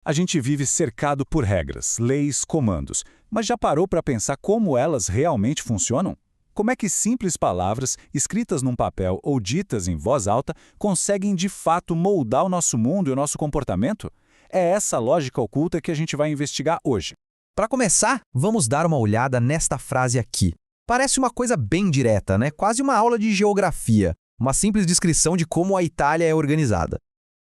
A gente vive cercado por regras, leis, comandos, mas já parou para pensar como elas realmente funcionam? Como é que simples palavras, escritas num papel ou ditas em voz alta, conseguem de fato moldar o nosso mundo e o nosso comportamento? É essa lógica oculta que a gente vai investigar hoje. Para começar, vamos dar uma olhada nesta frase aqui. Parece uma coisa bem direta, né? Quase uma aula de geografia, uma simples descrição de como a Itália é organizada.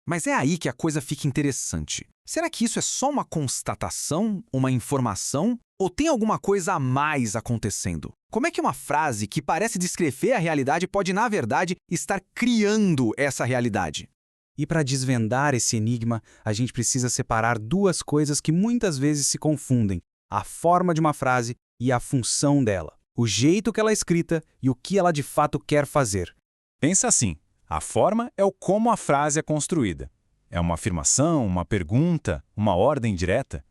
Mas é aí que a coisa fica interessante. Será que isso é só uma constatação, uma informação, ou tem alguma coisa a mais acontecendo? Como é que uma frase que parece descrever a realidade pode, na verdade, estar criando essa realidade? E para desvendar esse enigma, a gente precisa separar duas coisas que muitas vezes se confundem: a forma de uma frase e a função dela, o jeito que ela é escrita e o que ela de fato quer fazer. Pensa assim, a forma é o como a frase é construída. É uma afirmação, uma pergunta, uma ordem direta.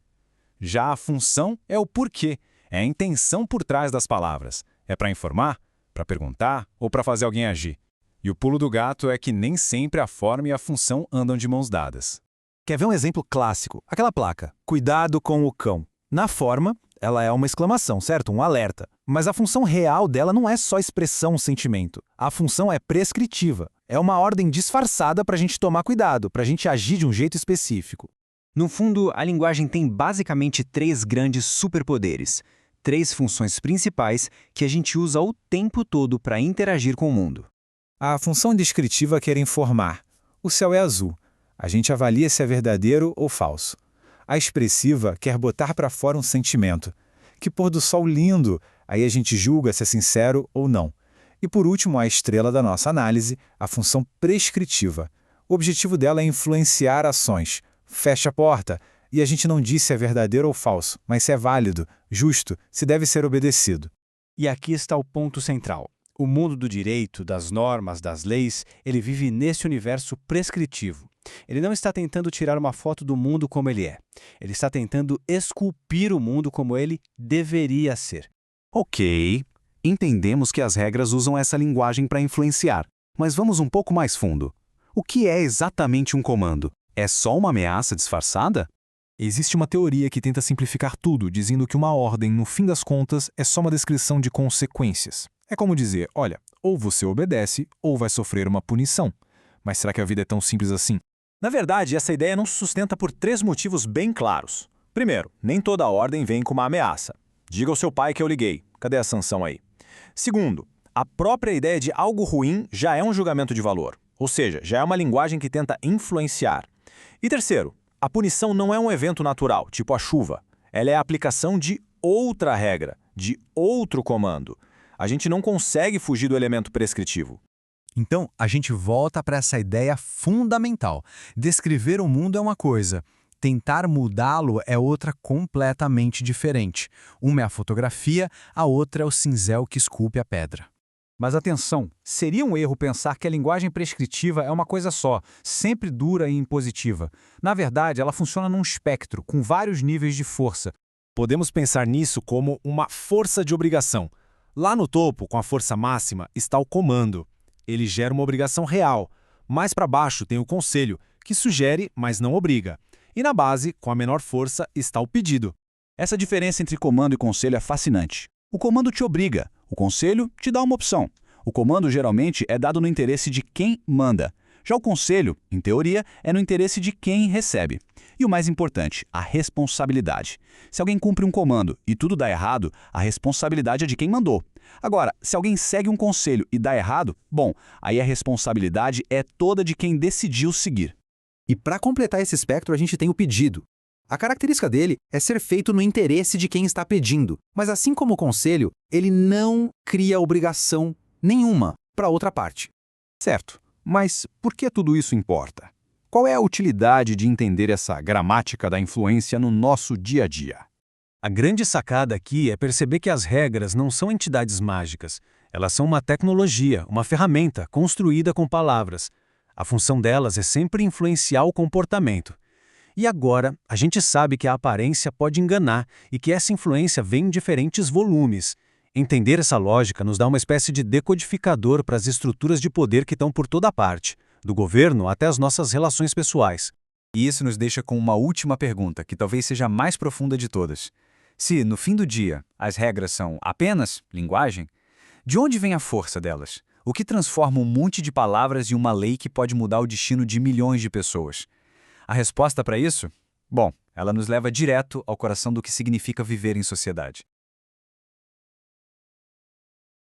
Já a função é o porquê, é a intenção por trás das palavras. É para informar, para perguntar ou para fazer alguém agir. E o pulo do gato é que nem sempre a forma e a função andam de mãos dadas. Quer ver um exemplo clássico? Aquela placa, cuidado com o cão. Na forma, ela é uma exclamação, certo? Um alerta. Mas a função real dela não é só expressão, sentimento. A função é prescritiva. É uma ordem disfarçada para a gente tomar cuidado, para a gente agir de um jeito específico. No fundo, a linguagem tem basicamente três grandes superpoderes, três funções principais que a gente usa o tempo todo para interagir com o mundo. A função descritiva quer informar. O céu é azul. A gente avalia se é verdadeiro ou falso. A expressiva quer botar para fora um sentimento. Que pôr do sol lindo! Aí a gente julga se é sincero ou não. E por último, a estrela da nossa análise, a função prescritiva. O objetivo dela é influenciar ações. Fecha a porta. E a gente não diz se é verdadeiro ou falso, mas se é válido, justo, se deve ser obedecido. E aqui está o ponto central. O mundo do direito, das normas, das leis, ele vive nesse universo prescritivo. Ele não está tentando tirar uma foto do mundo como ele é. Ele está tentando esculpir o mundo como ele deveria ser. Ok, entendemos que as regras usam essa linguagem para influenciar, mas vamos um pouco mais fundo. O que é exatamente um comando? É só uma ameaça disfarçada? Existe uma teoria que tenta simplificar tudo, dizendo que uma ordem, no fim das contas, é só uma descrição de consequências. É como dizer, olha, ou você obedece, ou vai sofrer uma punição. Mas será que a vida é tão simples assim? Na verdade, essa ideia não se sustenta por três motivos bem claros. Primeiro, nem toda ordem vem com uma ameaça. Diga ao seu pai que eu liguei. Cadê a sanção aí? Segundo, a própria ideia de algo ruim já é um julgamento de valor. Ou seja, já é uma linguagem que tenta influenciar. E terceiro, a punição não é um evento natural, tipo a chuva. Ela é a aplicação de outra regra, de outro comando. A gente não consegue fugir do elemento prescritivo. Então, a gente volta para essa ideia fundamental. Descrever o mundo é uma coisa, tentar mudá-lo é outra completamente diferente. Uma é a fotografia, a outra é o cinzel que esculpe a pedra. Mas atenção, seria um erro pensar que a linguagem prescritiva é uma coisa só, sempre dura e impositiva. Na verdade, ela funciona num espectro, com vários níveis de força. Podemos pensar nisso como uma força de obrigação. Lá no topo, com a força máxima, está o comando. Ele gera uma obrigação real. Mais para baixo tem o conselho, que sugere, mas não obriga. E na base, com a menor força, está o pedido. Essa diferença entre comando e conselho é fascinante. O comando te obriga, o conselho te dá uma opção. O comando geralmente é dado no interesse de quem manda. Já o conselho, em teoria, é no interesse de quem recebe. E o mais importante, a responsabilidade. Se alguém cumpre um comando e tudo dá errado, a responsabilidade é de quem mandou. Agora, se alguém segue um conselho e dá errado, bom, aí a responsabilidade é toda de quem decidiu seguir. E para completar esse espectro, a gente tem o pedido. A característica dele é ser feito no interesse de quem está pedindo, mas assim como o conselho, ele não cria obrigação nenhuma para outra parte. Certo, mas por que tudo isso importa? Qual é a utilidade de entender essa gramática da influência no nosso dia a dia? A grande sacada aqui é perceber que as regras não são entidades mágicas. Elas são uma tecnologia, uma ferramenta construída com palavras. A função delas é sempre influenciar o comportamento. E agora, a gente sabe que a aparência pode enganar e que essa influência vem em diferentes volumes. Entender essa lógica nos dá uma espécie de decodificador para as estruturas de poder que estão por toda parte, do governo até as nossas relações pessoais. E isso nos deixa com uma última pergunta, que talvez seja a mais profunda de todas. Se, no fim do dia, as regras são apenas linguagem, de onde vem a força delas? O que transforma um monte de palavras em uma lei que pode mudar o destino de milhões de pessoas? A resposta para isso? Bom, ela nos leva direto ao coração do que significa viver em sociedade.